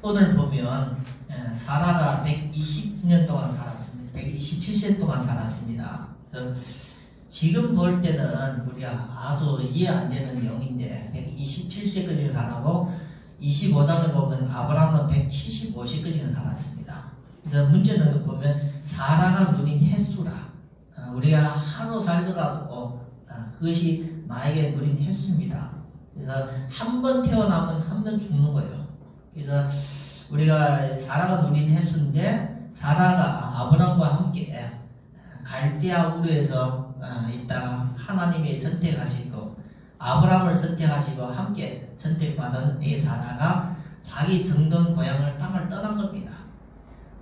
오늘 보면 사라가 120년 동안 살았습니다. 127세 동안 살았습니다. 그래서 지금 볼 때는 우리가 아주 이해 안 되는 내용인데 127세까지 살았고 25장에 보면 아브라함은 175세까지 살았습니다. 그래서 문제는 보면 사라가 누린 횟수라 우리가 하루 살더라도 그것이 나에게 누린 횟수입니다. 그래서 한 번 태어나면 한 번 죽는 거예요. 그래서 우리가 사라가 누린 횟수인데 사라가 아브라함과 함께 갈대아 우르에서 있다가 하나님이 선택하시고 아브라함을 선택하시고 함께 선택받은 이 사라가 자기 정든 고향을 땅을 떠난 겁니다.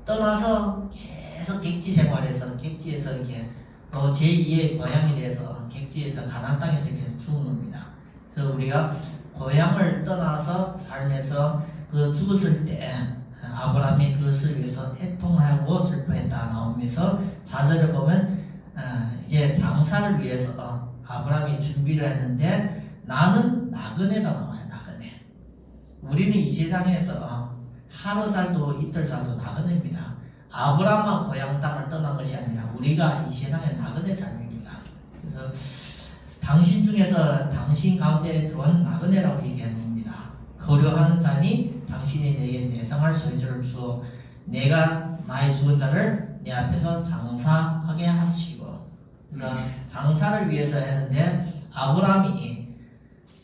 떠나서 계속 객지 생활에서 객지에서 이렇게 제2의 고향이 돼서 객지에서 가나안 땅에서 이렇게 죽은 겁니다. 그래서 우리가 고향을 떠나서 삶에서 그 죽었을 때 아브라함이 그것을 위해서 애통하고 슬퍼했다 나오면서 4절을 보면 이제 장사를 위해서 아브라함이 준비를 했는데 나는 나그네가 나와요. 나그네. 우리는 이 세상에서 하루 살도 이틀 살도 나그네입니다. 아브라함만 고향 땅을 떠난 것이 아니라 우리가 이 세상의 나그네 삶입니다. 그래서 당신 중에서 당신 가운데 들어온 나그네라고 얘기하는 겁니다. 거류하는 자니 당신이 내게 내장할 소유를 주어 내가 나의 죽은 자를 내 앞에서 장사하게 하시고 그래서 장사를 위해서 했는데 아브라함이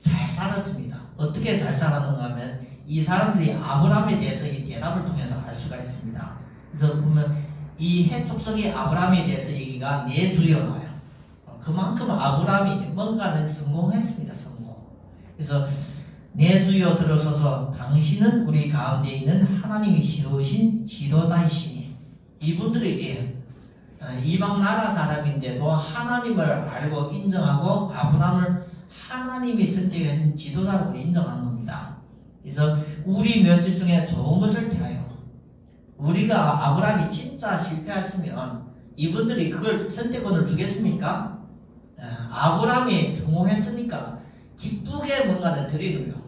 잘 살았습니다. 어떻게 잘 살았는가 하면 이 사람들이 아브라함에 대해서 이 대답을 통해서 알 수가 있습니다. 그래서 보면 이 헷 족속이 아브라함에 대해서 얘기가 내 주여 나와요. 그만큼 아브라함이 뭔가는 성공했습니다. 성공. 그래서 내 주여 들어서서 당신은 우리 가운데 있는 하나님이 세우신 지도자이시니 이분들이 이방 나라 사람인데도 하나님을 알고 인정하고 아브라함을 하나님이 선택한 지도자로 인정하는 겁니다. 그래서 우리 멸실 중에 좋은 것을 대하여 우리가 아브라함이 진짜 실패했으면 이분들이 그걸 선택권을 주겠습니까? 아브라함이 성공했으니까 기쁘게 뭔가를 드리고요.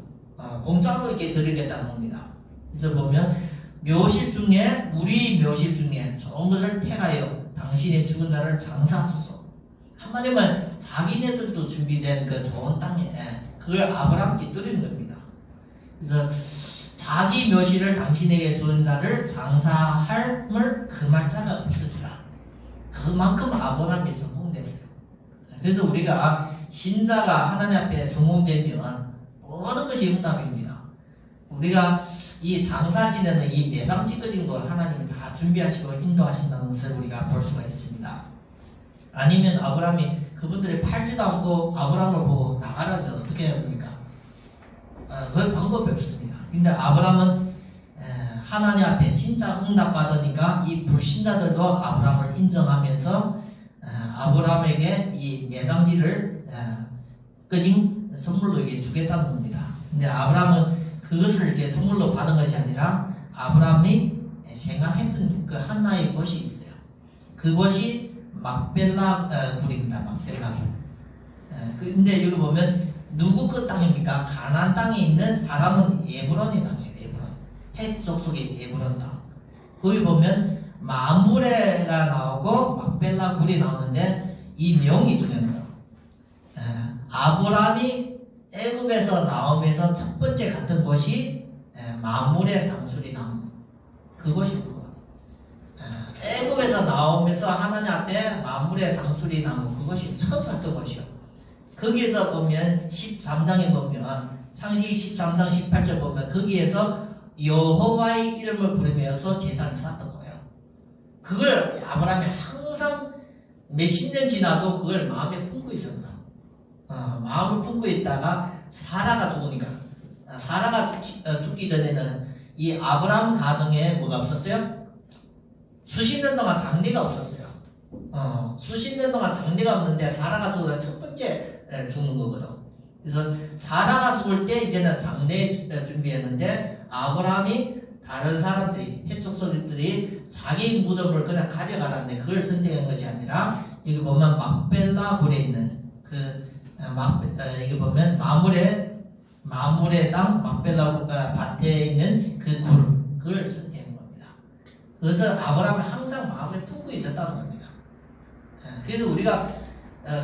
공짜로 이렇게 드리겠다는 겁니다. 그래서 보면 묘실 중에 우리 묘실 중에 좋은 것을 택하여 당신의 죽은 자를 장사하소서. 한마디면 자기네들도 준비된 그 좋은 땅에 그걸 아브라함께 드리는 겁니다. 그래서 자기 묘실을 당신에게 주는 자를 장사할을 금할 자가 없으리라. 그만큼 아브라함이 성공됐어요. 그래서 우리가 신자가 하나님 앞에 성공되면 모든 것이 응답입니다. 우리가 이 장사 지내는 이 매장 찌꺼진 거 하나님이 다 준비하시고 인도하신다는 것을 우리가 볼 수가 있습니다. 아니면 아브라함이 그분들이 팔지도 않고 아브라함을 보고 나가라면 어떻게 해야 됩니까? 그 방법이 없습니다. 근데 아브라함은 하나님 앞에 진짜 응답받으니까 이 불신자들도 아브라함을 인정하면서 아브라함에게 이 매장지를 끄진 선물로 이게 주겠다는 겁니다. 근데 아브라함은 그것을 이렇게 선물로 받은 것이 아니라 아브라함이 생각했던 그 하나의 곳이 있어요. 그곳이 막벨라 굴입니다. 막벨라 굴. 근데 여기 보면 누구 그 땅입니까? 가나안 땅에 있는 사람은 에브론의 땅이에요. 에브론. 헷 족속의 에브론 땅. 거기 보면 마므레가 나오고 막벨라 굴이 나오는데 이 내용이 중요해요. 아브라함이 애굽에서 나오면서 첫 번째 갔던 곳이 마므레 상수리 나무. 그곳이고 애굽에서 나오면서 하나님 앞에 마므레 상수리 나무 그것이 처음 갔던 곳이요. 거기에서 보면 13장에 보면 창세기 13장 18절 보면 거기에서 여호와의 이름을 부르면서 제단을 쌓았던 거예요. 그걸 아브라함이 항상 몇십 년 지나도 그걸 마음에 품고 있었나. 마음을 품고 있다가 사라가 죽으니까 사라가 죽기 전에는 이 아브라함 가정에 뭐가 없었어요? 수십 년 동안 장례가 없었어요. 수십 년 동안 장례가 없는데 사라가 죽어서 첫 번째 죽는 거거든. 그래서 사라가 죽을 때 이제는 장례 준비했는데 아브라함이 다른 사람들이 해촉소들이 자기 무덤을 그냥 가져가라는데 그걸 선택한 것이 아니라 여기 보면 막벨라 굴에 있는 여기 보면 마므레 땅 막벨라 밭에 있는 그 굴 그걸 선택한 겁니다. 그래서 아브라함이 항상 마음에 품고 있었다는 겁니다. 그래서 우리가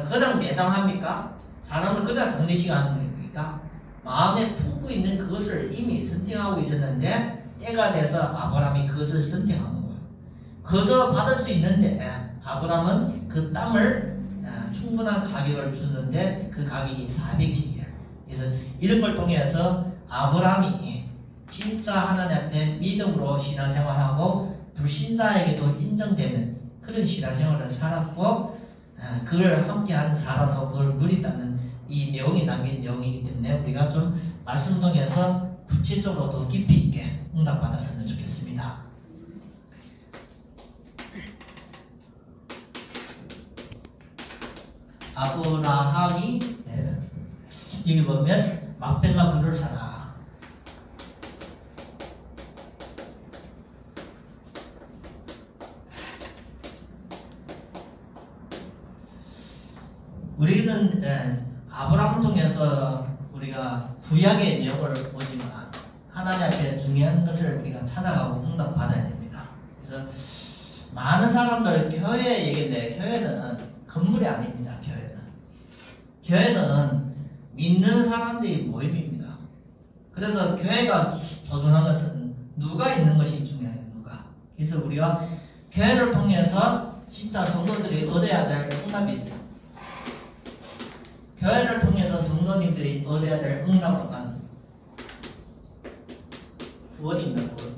그냥 매장합니까? 사람을 그냥 정리시키는 겁니까? 마음에 품고 있는 그것을 이미 선택하고 있었는데 때가 돼서 아브라함이 그것을 선택한 거예요. 거저 받을 수 있는데 아브라함은 그 땅을 충분한 가격을 주는데 그 가격이 400씩이에요. 그래서 이런 걸 통해서 아브라함이 진짜 하나님 앞에 믿음으로 신앙생활하고 불신자에게도 인정되는 그런 신앙생활을 살았고 그걸 함께하는 사람도 그걸 누린다는 이 내용이 담긴 내용이기 때문에 우리가 좀 말씀 통해서 구체적으로 더 깊이 있게 응답받았으면 좋겠습니다. 아브라함이 여기 보면 막벨라 그를 사라. 우리는 아브라함을 통해서 우리가 구약의 내용을 보지만 하나님 앞에 중요한 것을 우리가 찾아가고 응답받아야 됩니다. 그래서 많은 사람들 교회 얘기인데 교회는 건물이 아닙니다. 교회는 믿는 사람들이 모임입니다. 그래서 교회가 소중한 것은 누가 있는 것이 중요해요. 누가. 그래서 우리가 교회를 통해서 진짜 성도들이 얻어야 될 응답이 있어요. 교회를 통해서 성도님들이 얻어야 될 응답은 구원입니다. 구원.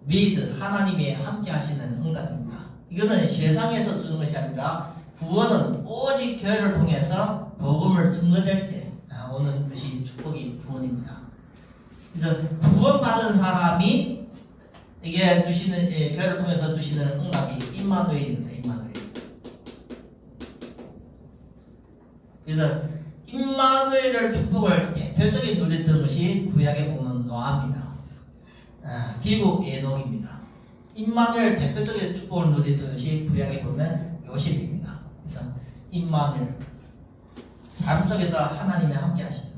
믿 하나님이 함께 하시는 응답입니다. 이거는 세상에서 주는 것이 아니라 구원은 오직 교회를 통해서 복음을 증거될 때 오는 것이 축복이 구원입니다. 그래서 구원받은 사람이 이게 주시는 교회를 통해서 주시는 응답이 임마누엘입니다. 임마누엘. 그래서 임마누엘을 축복을 대표적인 누렸던 것이 구약에 보면 노아입니다. 기국 에녹입니다. 임마누엘 대표적인 축복을 누렸던 것이 구약에 보면 요셉입니다. 그래서 임마누엘 삶 속에서 하나님이 함께 하시는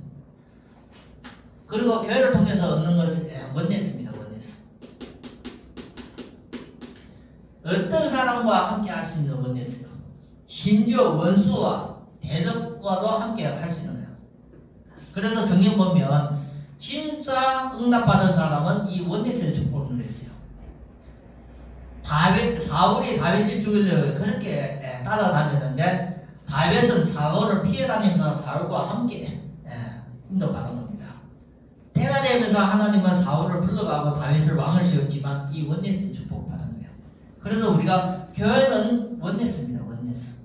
그리고 교회를 통해서 얻는 것은 원네스입니다. 원네스. 어떤 사람과 함께 할 수 있는 원네스요. 심지어 원수와 대적과도 함께 할 수 있는 거예요. 그래서 성경 보면 진짜 응답받은 사람은 이 원네스의 축복을 누렸어요. 사울이 다윗을 죽이려고 그렇게 따라다녔는데 다윗은 사울을 피해 다니면서 사울과 함께 인도받은 겁니다. 때가 되면서 하나님은 사울을 불러가고 다윗을 왕을 세웠지만 이 원네스의 축복을 받은 거예요. 그래서 우리가 교회는 원네스입니다. 원네스.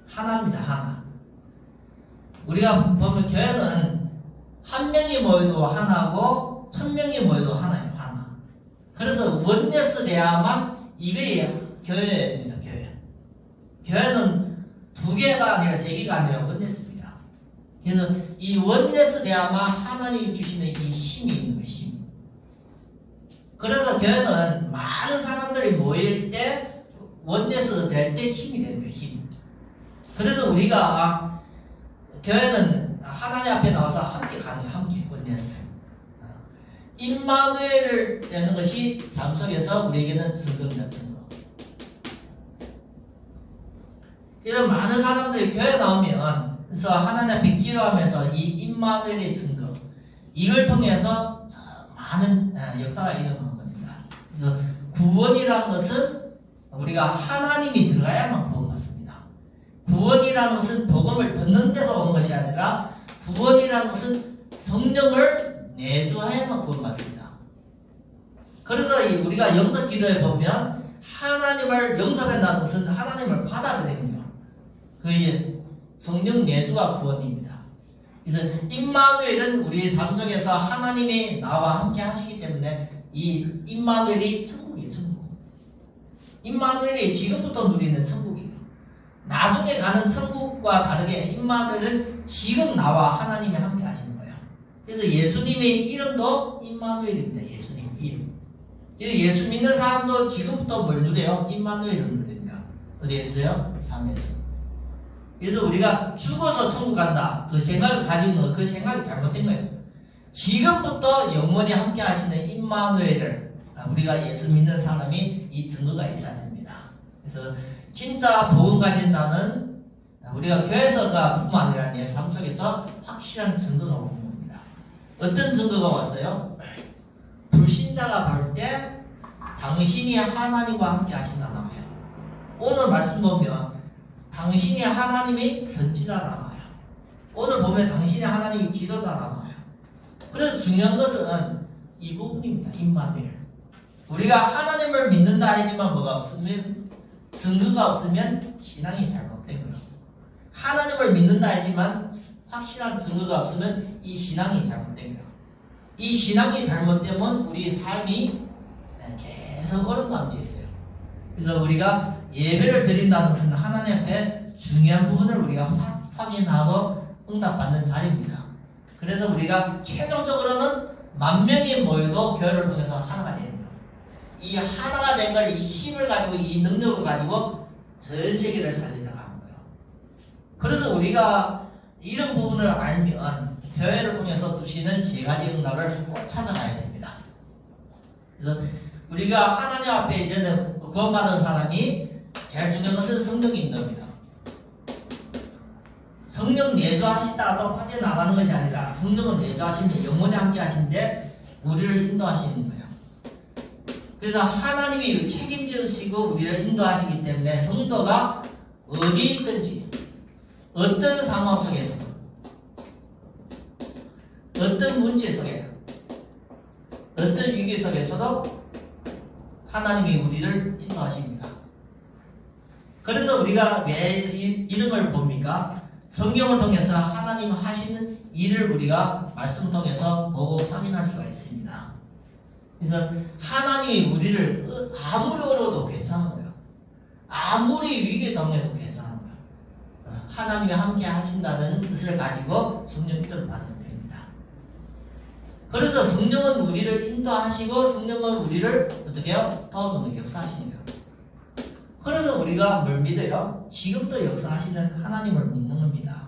하나입니다. 하나. 우리가 보면 교회는 한 명이 모여도 하나고 1000명이 모여도 하나예요. 하나. 그래서 원네스 돼야만 이게 교회입니다. 교회. 교회는 2개가 아니라 3개가 아니라 원네스입니다. 그래서 이 원네스 돼야만 하나님이 주시는 이 힘이 있는 거예요. 힘. 그래서 교회는 많은 사람들이 모일 때 원네스 될 때 힘이 되는 거예요. 힘. 그래서 우리가 교회는 하나님 앞에 나와서 함께 가는 거예요. 함께 원네스. 임마누엘을 내는 것이 삶 속에서 우리에게는 증거입니다. 증거. 그래서 많은 사람들이 교회 나오면 그래서 하나님 앞에 기도하면서 이 임마누엘의 증거 이걸 통해서 많은 역사가 일어나는 겁니다. 그래서 구원이라는 것은 우리가 하나님이 들어가야만 구원받습니다. 구원이라는 것은 복음을 듣는 데서 오는 것이 아니라 구원이라는 것은 성령을 내주하야만 구원받습니다. 그래서 우리가 영접 기도에 보면 하나님을 영접한다는 것은 하나님을 받아들이는 거예요. 그게 성령 내주가 구원입니다. 그래서 임마누엘은 우리 삶 속에서 하나님이 나와 함께 하시기 때문에 이 임마누엘이 천국이에요. 천국. 임마누엘이 지금부터 누리는 천국이에요. 나중에 가는 천국과 다르게 임마누엘은 지금 나와 하나님이 함께 하시는 거예요. 그래서 예수님의 이름도 임마누엘입니다. 예수님 이름. 그래서 예수 믿는 사람도 지금부터 뭘 누려요? 임마누엘을 누립니다. 어디에서요? 삶에서. 그래서 우리가 죽어서 천국 간다. 그 생각을 가지고 있는 그 생각이 잘못된 거예요. 지금부터 영원히 함께 하시는 임마누엘을 우리가 예수 믿는 사람이 이 증거가 있어야 됩니다. 그래서 진짜 복음 가진 자는 우리가 교회에서가 뿐만 아니라 내 삶 속에서 확실한 증거가 오는 겁니다. 어떤 증거가 왔어요? 불신자가 볼 때 당신이 하나님과 함께 하신다 나와요. 오늘 말씀 보면 당신이 하나님의 선지자라 나와요. 오늘 보면 당신이 하나님의 지도자라 나와요. 그래서 중요한 것은 이 부분입니다. 임마누엘. 우리가 하나님을 믿는다 하지만 뭐가 없으면, 증거가 없으면 신앙이 잘못된 거예요. 하나님을 믿는다 하지만 확실한 증거가 없으면 이 신앙이 잘못된 거예요. 이 신앙이 잘못되면 우리 삶이 계속 어려운 가운데 있어요. 그래서 우리가 예배를 드린다는 것은 하나님 앞에 중요한 부분을 우리가 확인하고 응답받는 자리입니다. 그래서 우리가 최종적으로는 만 명이 모여도 교회를 통해서 하나가 되는 거예요. 이 하나가 된 걸, 이 힘을 가지고, 이 능력을 가지고 전 세계를 살리러 가는 거예요. 그래서 우리가 이런 부분을 알면 교회를 통해서 주시는 세 가지 응답을 꼭 찾아가야 됩니다. 그래서 우리가 하나님 앞에 이제는 구원받은 사람이 제일 중요한 것은 성령 인도입니다. 성령 내주하신다고 빠져나가는 것이 아니라 성령은 내주하시면 영원히 함께 하시는데 우리를 인도하시는 거예요. 그래서 하나님이 책임지시고 우리를 인도하시기 때문에 성도가 어디에 있든지 어떤 상황 속에서 어떤 문제 속에 어떤 위기 속에서도 하나님이 우리를 인도하십니다. 그래서 우리가 왜 이런 걸 봅니까? 성경을 통해서 하나님 하시는 일을 우리가 말씀 통해서 보고 확인할 수가 있습니다. 그래서 하나님이 우리를 아무리 어려워도 괜찮은 거예요. 아무리 위기에 당해도 괜찮은 거예요. 하나님이 함께 하신다는 뜻을 가지고 성령 인도를 받는 됩니다. 그래서 성령은 우리를 인도하시고 성령은 우리를 어떻게 해요? 도와주는 역사하시는 거예요. 그래서 우리가 뭘 믿어요? 지금도 역사하시는 하나님을 믿는 겁니다.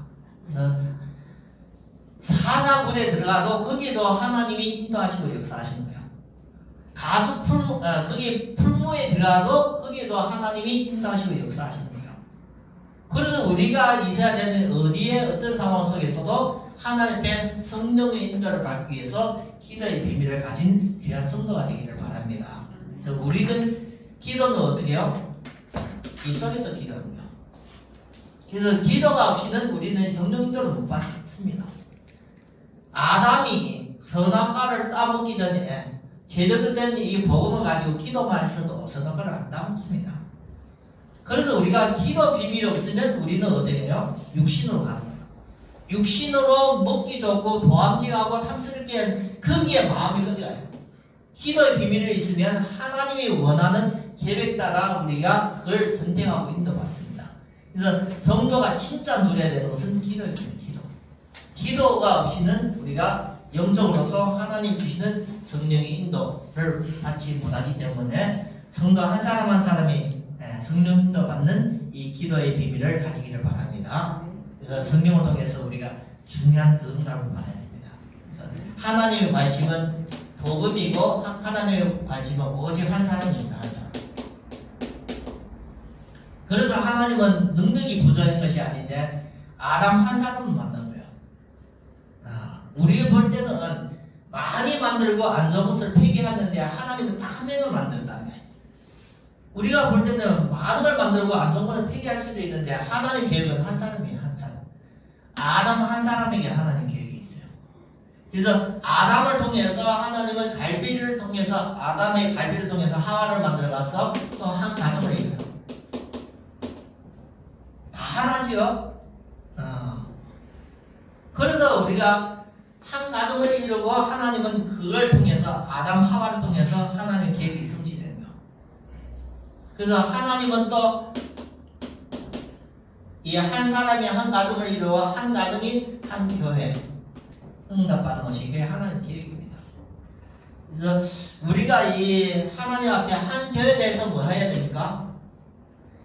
사사군에 들어가도 거기도 하나님이 인도하시고 역사하시는 거예요. 가수 풀무, 거기 풀무에 들어가도 거기도 하나님이 인도하시고 역사하시는 거예요. 그래서 우리가 있어야 되는 어디에 어떤 상황 속에서도 하나님의 성령의 인도를 받기 위해서 기도의 비밀을 가진 귀한 성도가 되기를 바랍니다. 그래서 우리는 기도는 어떻게 해요? 이 속에서 기도하는 거예요. 그래서 기도가 없이는 우리는 성령 인도를 못 받습니다. 아담이 선악과를 따먹기 전에 제대로 된 이 복음을 가지고 기도만 했어도 선악과를 안 따먹습니다. 그래서 우리가 기도 비밀이 없으면 우리는 어디에요? 육신으로 가는 거예요. 육신으로 먹기 좋고 보암직하고 탐스럽게 거기에 마음이 끌려가요. 기도의 비밀이 있으면 하나님이 원하는 계획 따라 우리가 그걸 선택하고 인도받습니다. 그래서 성도가 진짜 누려야 되는 것은 기도입니다. 기도가 없이는 우리가 영적으로서 하나님 주시는 성령의 인도를 받지 못하기 때문에 성도 한 사람 한 사람이 성령 인도 받는 이 기도의 비밀을 가지기를 바랍니다. 그래서 성령을 통해서 우리가 중요한 응답을 받아야 됩니다. 하나님의 관심은 복음이고 하나님의 관심은 오직 한 사람입니다. 한 사람. 그래서 하나님은 능력이 부족한 것이 아닌데 아담 한 사람을 만든 거예요. 우리가 볼 때는 많이 만들고 안 좋은 것을 폐기하는데 하나님은 딱 한 명을 만든다네. 우리가 볼 때는 많은 걸 만들고 안 좋은 것을 폐기할 수도 있는데 하나님 계획은 한 사람이에요. 한 사람. 아담 한 사람에게 하나님 계획이 있어요. 그래서 아담을 통해서 하나님은 갈비를 통해서 아담의 갈비를 통해서 하와를 만들어가서 또 한 가정을 이뤄요. 다 하나지요. 그래서 우리가 한 가정을 이루고 하나님은 그걸 통해서 아담 하와를 통해서 하나님 계획이 성취되는 거예요. 그래서 하나님은 또 이 한 사람이 한 가정을 이루어 한 가정이 한 교회 응답받는 것이 그게 하나님 계획입니다. 그래서 우리가 이 하나님 앞에 한 교회에 대해서 뭐 해야 됩니까?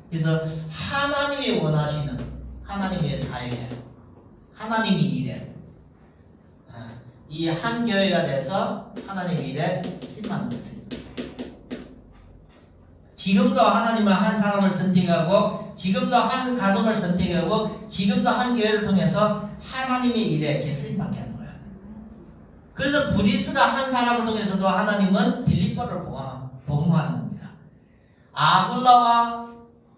그래서 하나님이 원하시는 하나님의 사역에 하나님이 일해 이 한 교회가 돼서 하나님 일에 쓰임받는 것입니다. 지금도 하나님은 한 사람을 선택하고 지금도 한 가정을 선택하고 지금도 한 교회를 통해서 하나님의 일에 이렇게 쓰임받게 하는 거예요. 그래서 브리스가 한 사람을 통해서도 하나님은 빌립보를 복음하는 겁니다. 아굴라와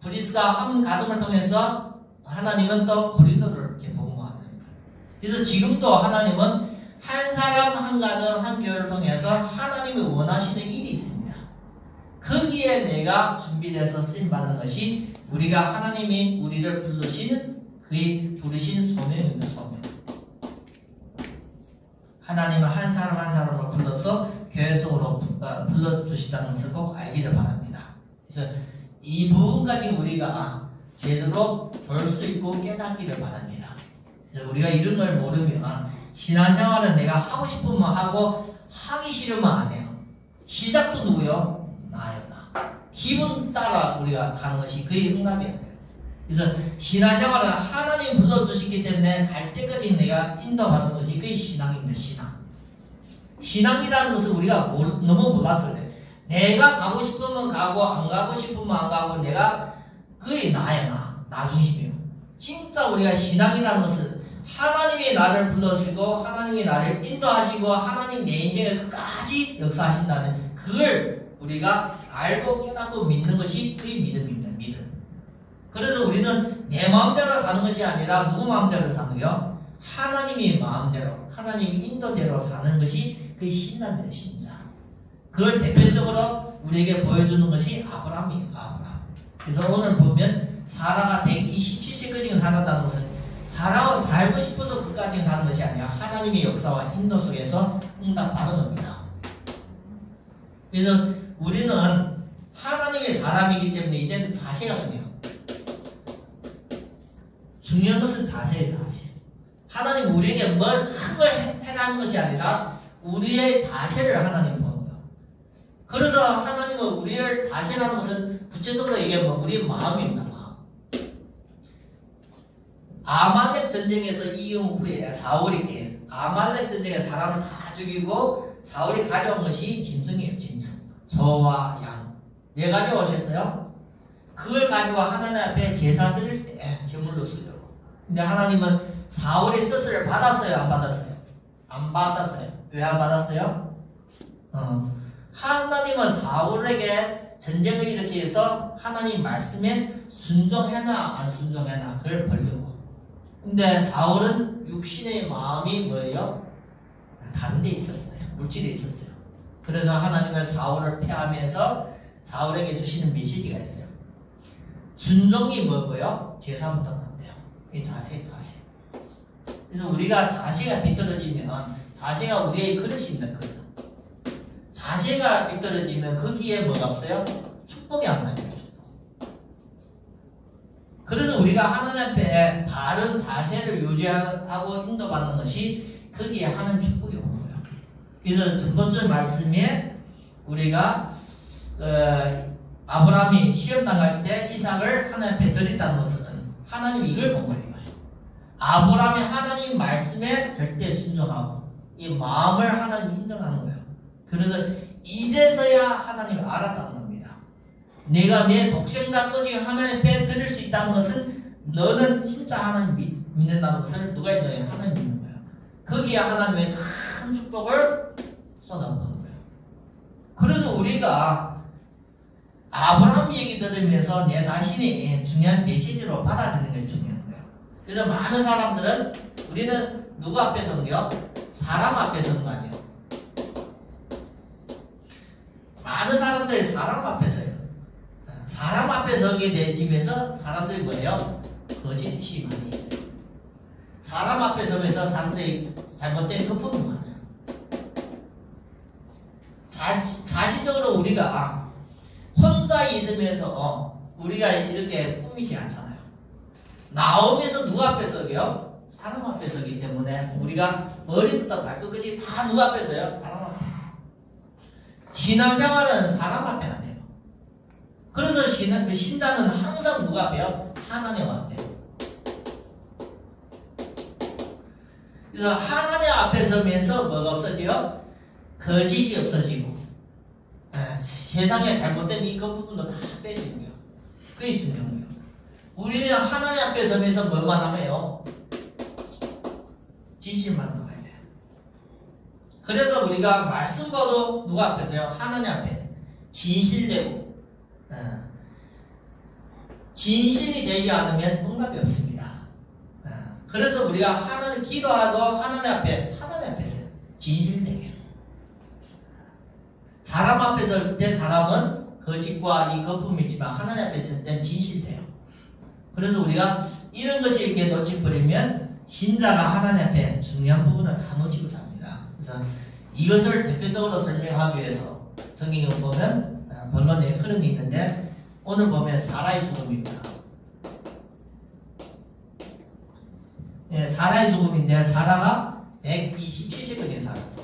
브리스가 한 가정을 통해서 하나님은 또 고린도를 이렇게 복음하는 거예요. 그래서 지금도 하나님은 한 사람, 한 가정, 한 교회를 통해서 하나님이 원하시는 일이 있습니다. 거기에 내가 준비돼서 쓰임받는 것이 우리가 하나님이 우리를 부르신 그의 부르신 소명입니다. 소명. 하나님은 한 사람 한 사람을 불러서 교회 속으로 불러주시다는 것을 꼭 알기를 바랍니다. 그래서 이 부분까지 우리가 제대로 볼 수 있고 깨닫기를 바랍니다. 그래서 우리가 이런 걸 모르면 신앙생활은 내가 하고 싶으면 하고 하기 싫으면 안 해요. 시작도 누구요? 나요, 나. 기분 따라 우리가 가는 것이 그의 응답이에요. 그래서 신앙생활은 하나님 불러주시기 때문에 갈 때까지 내가 인도받는 것이 그의 신앙입니다. 신앙이라는 것은 우리가 너무 몰라서 그래. 내가 가고 싶으면 가고 안 가고 싶으면 안 가고 내가 그의 나야, 나 중심이에요. 진짜 우리가 신앙이라는 것은 하나님이 나를 불러주시고 하나님이 나를 인도하시고 하나님 내 인생에 끝까지 역사하신다는 그걸 우리가 알고 깨닫고 믿는 것이 그의 믿음입니다. 믿음. 그래서 우리는 내 마음대로 사는 것이 아니라 누구 마음대로 사는 거요? 하나님의 마음대로 하나님의 인도대로 사는 것이 그의 신앙입니다. 신자. 그걸 대표적으로 우리에게 보여주는 것이 아브라함이에요. 아브라함. 그래서 오늘 보면 사라가 127세까지 살았다는 것은 사라가 살고 싶어서 그까지 사는 것이 아니라 하나님의 역사와 인도 속에서 응답받은 겁니다. 그래서 우리는 하나님의 사람이기 때문에 이제는 자세가 중요해요. 중요한 것은 자세예요. 자세. 하나님 우리에게 뭘 큰 걸 해라는 것이 아니라 우리의 자세를 하나님 보는 거예요. 그래서 하나님은 우리의 자세라는 것은 구체적으로 얘기하면 우리의 마음입니다. 아말렉 전쟁에서 이긴 후에 사울이 아말렉 전쟁에 사람을 다 죽이고 사울이 가져온 것이 짐승이에요. 짐승. 소와 양. 왜 가져오셨어요? 그걸 가지고 하나님 앞에 제사 드릴 때 제물로 쓰려고. 근데 하나님은 사울의 뜻을 받았어요? 안 받았어요? 안 받았어요. 왜 안 받았어요? 하나님은 사울에게 전쟁을 일으키기 위해서 하나님 말씀에 순종해나 안 순종해나 그걸 벌려고. 근데 사울은 육신의 마음이 뭐예요? 다른 데 있었어요. 물질에 있었어요. 그래서 하나님은 사울을 패하면서 사울에게 주시는 메시지가 있어요. 순종이 뭐고요? 제사부터 난대요. 이게 자세. 그래서 우리가 자세가 비뚤어지면 자세가 우리의 그릇입니다. 그릇. 자세가 비뚤어지면 거기에 뭐가 없어요? 축복이 안 나요. 그래서 우리가 하나님 앞에 바른 자세를 유지하고 인도받는 것이 거기에 하는 축복이 오는 거예요. 그래서 첫 번째 말씀에 우리가 아브라함이 시험 당할 때 이삭을 하나님 앞에 드린다는 것은 하나님이 이걸 본 거예요. 아브라함이 하나님 말씀에 절대 순종하고 이 마음을 하나님 인정하는 거예요. 그래서 이제서야 하나님을 알았다는 겁니다. 내가 내 독생자까지 하나님 앞에 드릴 수 있다는 것은 너는 진짜 하나님 믿는다는 것을 누가 인정해요? 하나님 믿는 거예요. 거기에 하나님의 큰 축복을 쏟아부는 거예요. 그래서 우리가 아브라함 얘기 들으면서 내 자신이 중요한 메시지로 받아들이는 게 중요한 거예요. 그래서 많은 사람들은 우리는 누구 앞에 서는요? 사람 앞에 서는 거 아니에요. 많은 사람들이 사람 앞에 서요. 사람 앞에 서게 되면서 사람들이 뭐예요? 거짓이 많이 있어요. 사람 앞에 서면서 사람들이 잘못된 거품이 많아요. 자시적으로 우리가 혼자 있으면서 우리가 이렇게 꾸미지 않잖아요. 나오면서 누구 앞에 서게요? 사람 앞에 서기 때문에 우리가 머리부터 발끝까지 다 누구 앞에 서요? 사람 앞에. 신앙생활은 사람 앞에 안 해요. 그래서 신자는 항상 누구 앞에요? 하나님 앞에. 그래서 하나님 앞에 서면서 뭐가 없어져요? 거짓이 없어지고 세상에 잘못된 이 그 부분도 다 빼지는 거예요. 그게 중요한 거예요. 우리는 하나님 앞에 서면서 뭐만 하면요? 진실만 나와야 돼요. 그래서 우리가 말씀 봐도 누가 앞에서요? 하나님 앞에 진실되고 진실이 되지 않으면 응답이 없습니다. 그래서 우리가 하나님 기도하도 하나님 앞에서 진실되게. 사람 앞에 설 때 사람은 거짓과 이 거품이 있지만 하나님 앞에 있을 땐 진실돼요. 그래서 우리가 이런 것이 이렇게 놓쳐버리면 신자가 하나님 앞에 중요한 부분을 다 놓치고 삽니다. 그래서 이것을 대표적으로 설명하기 위해서 성경에 보면 본론의 흐름이 있는데 오늘 보면 사라의 죽음입니다. 사라의 죽음인데 사라가 127세까지 살았어요.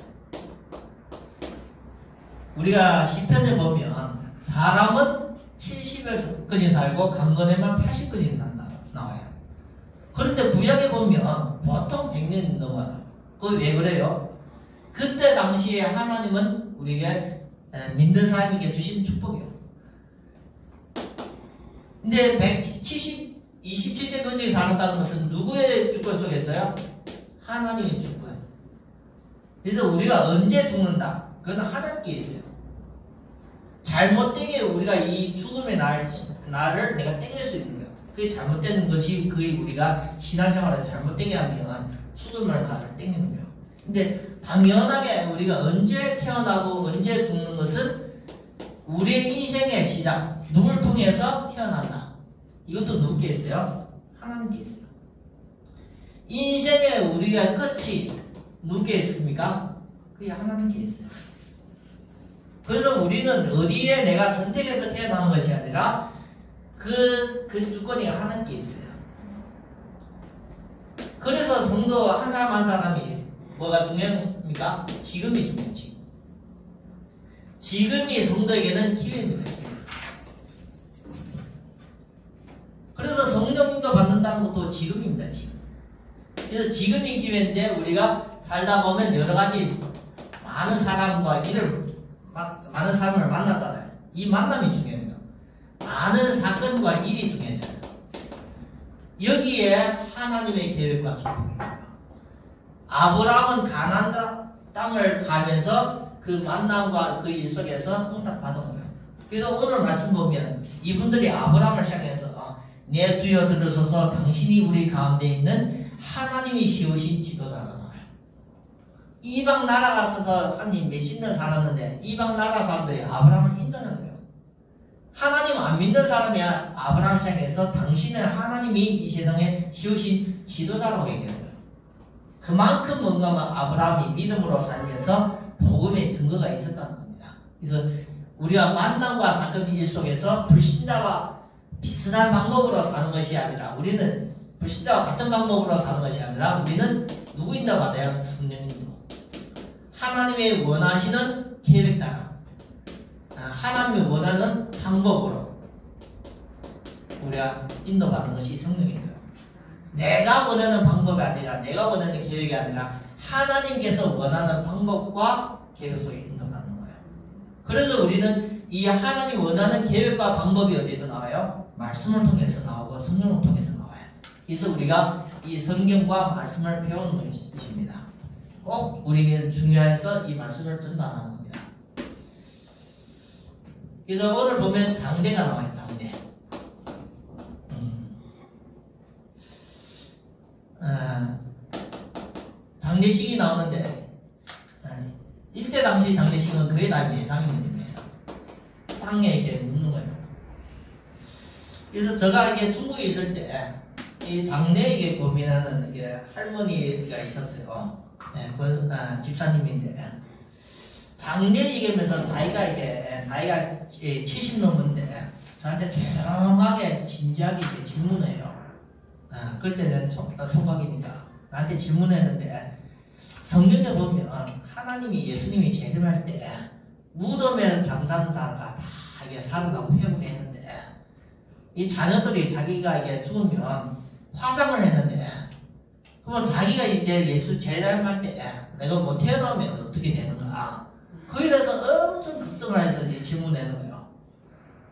우리가 시편을 보면 사람은 70까지 살고 강건해만 80까지 나와요. 그런데 구약에 보면 보통 100년 넘어요. 그게 왜 그래요? 그때 당시에 하나님은 우리에게 믿는 사람에게 주신 축복이에요. 근데 27세까지 살았다는 것은 누구의 주권 속에 있어요? 하나님의 주권. 그래서 우리가 언제 죽는다? 그건 하나님께 있어요. 잘못되게 우리가 이 죽음의 날을 내가 땡길 수 있는 거예요. 그게 잘못되는 것이 그게 우리가 신앙생활을 잘못되게 하면 죽음의 날을 땡기는 거예요. 근데 당연하게 우리가 언제 태어나고 언제 죽는 것은 우리의 인생의 시작, 누굴 통해서 태어난다. 이것도 누구께 있어요? 하나님께 있어요. 인생의 우리가 끝이 누구께 있습니까? 그게 하나님께 있어요. 그래서 우리는 어디에 내가 선택해서 태어나는 것이 아니라 그 주권이 하나님께 있어요. 그래서 성도 한 사람 한 사람이 뭐가 중요합니까? 지금이 중요하지. 지금이 성도에게는 기회입니다. 그래서 성령님도 받는다는 것도 지금입니다. 지금. 그래서 지금이 기회인데 우리가 살다 보면 여러 가지 많은 사람과 많은 사람을 만나잖아요. 이 만남이 중요해요. 많은 사건과 일이 중요해져요. 여기에 하나님의 계획과 축복입니다. 아브라함은 가나안 땅을 가면서 그 만남과 그 일 속에서 응답받은 거예요. 그래서 오늘 말씀 보면 이분들이 아브라함을 향해서 내 주여 들으소서 당신이 우리 가운데 있는 하나님이 세우신 지도자가 나와요. 이방 나라 가서 한 몇십 년 살았는데 이방 나라 사람들이 아브라함을 인정한 거예요. 하나님 안 믿는 사람이 아브라함을 향해서 당신은 하나님이 이 세상에 세우신 지도자라고 얘기해요. 그만큼 뭔가 아브라함이 믿음으로 살면서 복음의 증거가 있었다는 겁니다. 그래서 우리가 만남과 사건 일 속에서 불신자와 비슷한 방법으로 사는 것이 아니라 우리는 불신자와 같은 방법으로 사는 것이 아니라 우리는 누구인가 받아요? 성령님으로. 하나님의 원하시는 계획 따라 하나님이 원하는 방법으로 우리가 인도받는 것이 성령입니다. 내가 원하는 방법이 아니라 내가 원하는 계획이 아니라 하나님께서 원하는 방법과 계획 속에 인도받는 거예요. 그래서 우리는 이 하나님 원하는 계획과 방법이 어디서 나와요? 말씀을 통해서 나오고 성령을 통해서 나와요. 그래서 우리가 이 성경과 말씀을 배우는 것입니다. 꼭 우리에게 중요해서 이 말씀을 전달하는 겁니다. 그래서 오늘 보면 장대가 나와요. 장대. 장례식이 나오는데 이때 당시 장례식은 거의 다 예상입니다. 땅에 이렇게 묻는 거예요. 그래서 제가 이게 중국에 있을 때 이 장례에 고민하는 할머니가 있었어요. 그래서 집사님인데 장례 얘기하면서 자기가 이렇게 나이가 70 넘었는데 저한테 조용하게 진지하게 질문해요. 그럴 때는 총각이니까 나한테 질문했는데 성경에 보면 하나님이 예수님이 재림할 때 무덤에서 잠자는 자가 다 이게 살아나고 회복했는데 이 자녀들이 자기가 이게 죽으면 화상을 했는데 그 그러면 자기가 이제 예수 제자할 때 내가 못 태어나면 어떻게 되는가? 그에 대해서 엄청 걱정을 해서 이제 질문하는 거예요.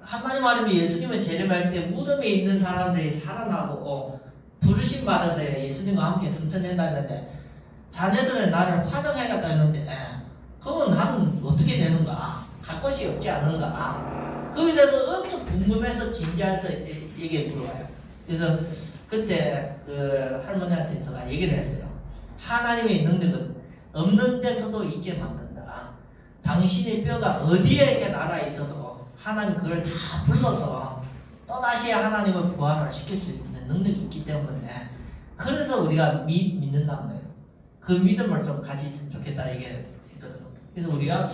한마디 말하면 예수님은 재림할 때 무덤에 있는 사람들이 살아나고 부르심 받아서 예수님과 함께 승천된다 했는데 자네들은 나를 화정해갔다 했는데 그러면 나는 어떻게 되는가? 갈 곳이 없지 않은가? 그에 대해서 엄청 궁금해서 진지해서 얘기해 물어봐요. 그래서 그때 그 할머니한테 제가 얘기를 했어요. 하나님의 능력은 없는 데서도 있게 만든다. 당신의 뼈가 어디에 나라 있어도 하나님 그걸 다 불러서 또다시 하나님을 부활을 시킬 수 있는 능력이 있기 때문에 그래서 우리가 믿는다는 거예요. 그 믿음을 좀 가지고 있으면 좋겠다 얘기했거든요. 그래서 우리가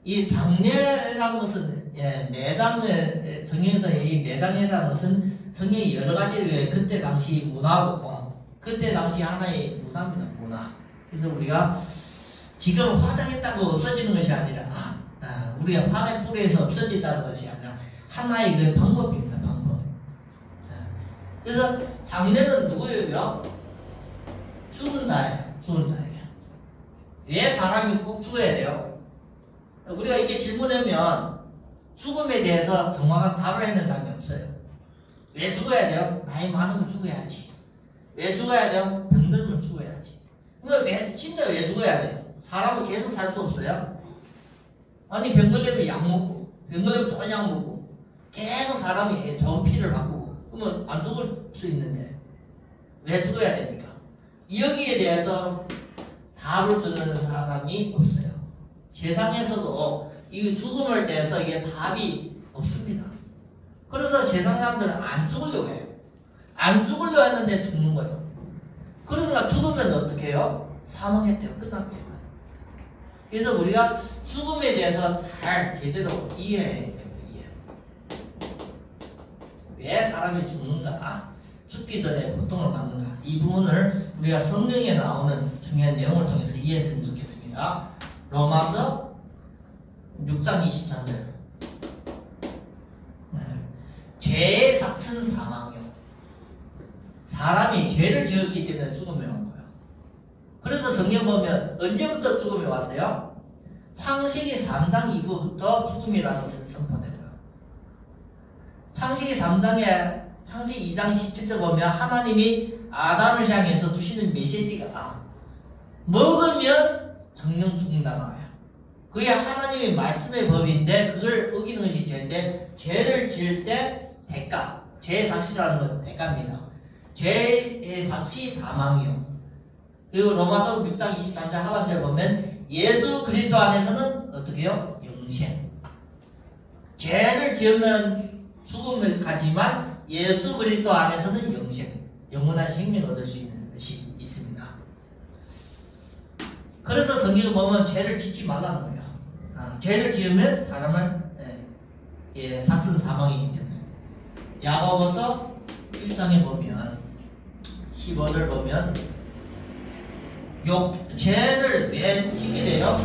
이 장례라는 것은 매장의 성경에서 이 매장이라는 것은 성경의 여러 가지 그때 당시 문화고 그때 당시 하나의 문화입니다. 문화. 그래서 우리가 지금 화장했다고 없어지는 것이 아니라 우리가 화의 뿌리에서 없어진다는 것이 아니라 하나의 그 방법입니다. 방법. 그래서 장례는 누구예요? 죽은 자예요. 죽은 자예요. 왜 사람이 꼭 죽어야 돼요? 우리가 이렇게 질문하면 죽음에 대해서 정확한 답을 해는 사람이 없어요. 왜 죽어야 돼요? 나이 많으면 죽어야지. 왜 죽어야 돼요? 병들면 죽어야지. 그러면 진짜 왜 죽어야 돼요? 사람은 계속 살 수 없어요? 아니 병 걸리면 약 먹고 병 걸리면 좋은 약 먹고 계속 사람이 좋은 피를 바꾸고 그러면 안 죽을 수 있는데 왜 죽어야 됩니까? 여기에 대해서 답을 주는 사람이 없어요. 세상에서도 이 죽음을 대해서 이게 답이 없습니다. 그래서 세상 사람들은 안 죽으려고 해요. 안 죽으려고 했는데 죽는 거예요. 그러니까 죽으면 어떻게 해요? 사망했대요. 끝났대요. 그래서 우리가 죽음에 대해서 잘 제대로 이해해야 돼요. 왜 사람이 죽는가? 죽기 전에 고통을 받는가? 이 부분을 우리가 성경에 나오는 중요한 내용을 통해서 이해했으면 좋겠습니다. 로마서 6장 23절. 죄의 삭은 사망이요. 사람이 죄를 지었기 때문에 죽음이 온 거예요. 그래서 성경 보면 언제부터 죽음이 왔어요? 창세기 3장 이후부터 죽음이라는 것을 선포돼요. 창세기 3장에 창세기 2장 17절 보면 하나님이 아담을 향해서 주시는 메시지가 먹으면 정령 죽는다 나와요. 그게 하나님의 말씀의 법인데 그걸 어기는 것이 죄인데 죄를 지을 때 대가, 죄의 삭시라는 건 대가입니다. 죄의 삭시 사망이요. 그리고 로마서 6장 23절 하반절 보면 예수 그리스도 안에서는 어떻게 해요? 영생. 죄를 지으면 죽음을 가지만 예수 그리스도 안에서는 영생, 영원한 생명을 얻을 수 있는 것이 있습니다. 그래서 성경을 보면 죄를 짓지 말라는 거예요. 죄를 지으면 사람을 삭은 사망이기 때문에. 야고보서 1장에 보면 15절 보면 죄를 왜 짓게 돼요?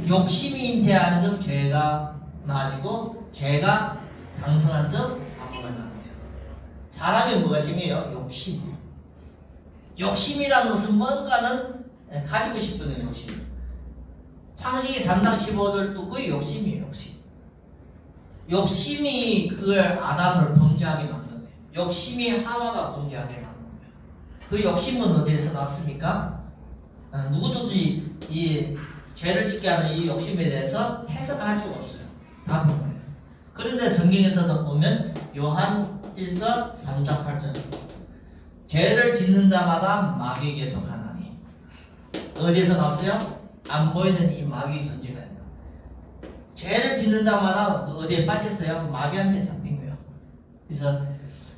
욕심이 잉태한 즉 죄가 나아지고 죄가 장성한 즉 사망을 낳는데요. 사람이 뭐가 생겨요? 욕심. 욕심이라는 것은 뭔가는 가지고 싶은 욕심. 창세기 3장 15절도 그 욕심이에요. 욕심. 욕심이 그걸 아담을 범죄하게 만든 거예요. 욕심이 하와가 범죄하게 만든 거예요. 그 욕심은 어디에서 났습니까? 누구든지 이 죄를 짓게 하는 이 욕심에 대해서 해석할 수가 없어요. 다 본 거예요. 그런데 성경에서는 보면 요한 1서 3장 8절 죄를 짓는 자마다 마귀에게 속하나니 어디에서 나왔어요? 안 보이는 이 마귀 존재가 있어요. 죄를 짓는 자마다 어디에 빠졌어요? 마귀한테 잡힌 거예요. 그래서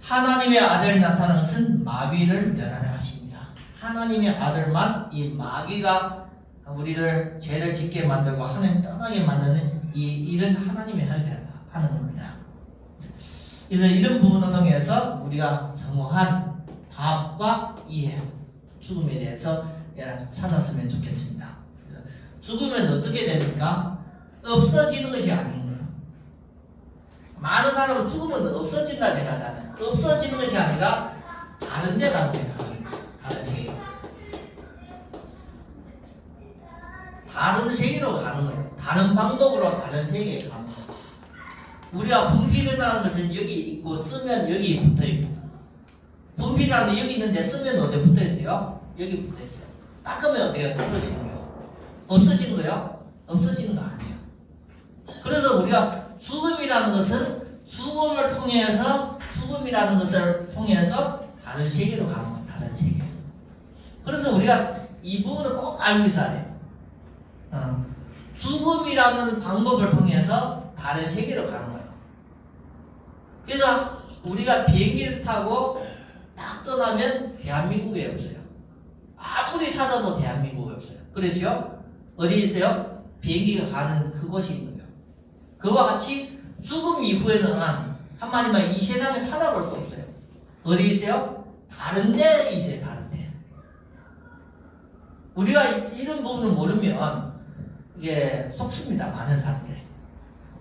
하나님의 아들이 나타난 것은 마귀를 멸하려 하십니다. 하나님의 아들만 이 마귀가 우리를 죄를 짓게 만들고 하나님 떠나게 만드는 이 일은 하나님이 하는 겁니다. 그래서 이런 부분을 통해서 우리가 정확한 답과 이해, 죽음에 대해서 찾았으면 좋겠습니다. 그래서 죽으면 어떻게 됩니까? 없어지는 것이 아닌 거예요. 많은 사람은 죽으면 없어진다 생각하잖아요. 없어지는 것이 아니라 다른 데 가는 거예요. 다른 세계로 가는 거예요. 다른 방법으로 다른 세계에 가는 거예요. 우리가 분필이라는 것은 여기 있고 쓰면 여기 붙어 있고, 분필이라는 게 여기 있는데 쓰면 어디 붙어 있어요? 여기 붙어 있어요. 닦으면 어때요? 떨어지는 거예요. 없어지는 거예요? 없어지는 거 아니에요. 그래서 우리가 죽음이라는 것은 죽음을 통해서, 죽음이라는 것을 통해서 다른 세계로 가는 거예요. 다른 세계. 그래서 우리가 이 부분을 꼭 알고 있어야 돼요. 죽음이라는 방법을 통해서 다른 세계로 가는 거예요. 그래서 우리가 비행기를 타고 딱 떠나면 대한민국에 없어요. 아무리 찾아도 대한민국에 없어요. 그렇죠? 어디 있어요? 비행기가 가는 그곳이 있는 거예요. 그와 같이 죽음 이후에는 한마디만 이 세상에 찾아볼 수 없어요. 어디 있어요? 다른 데 있어요. 다른 데. 우리가 이런 부분을 모르면 이게 속습니다. 많은 사람들이.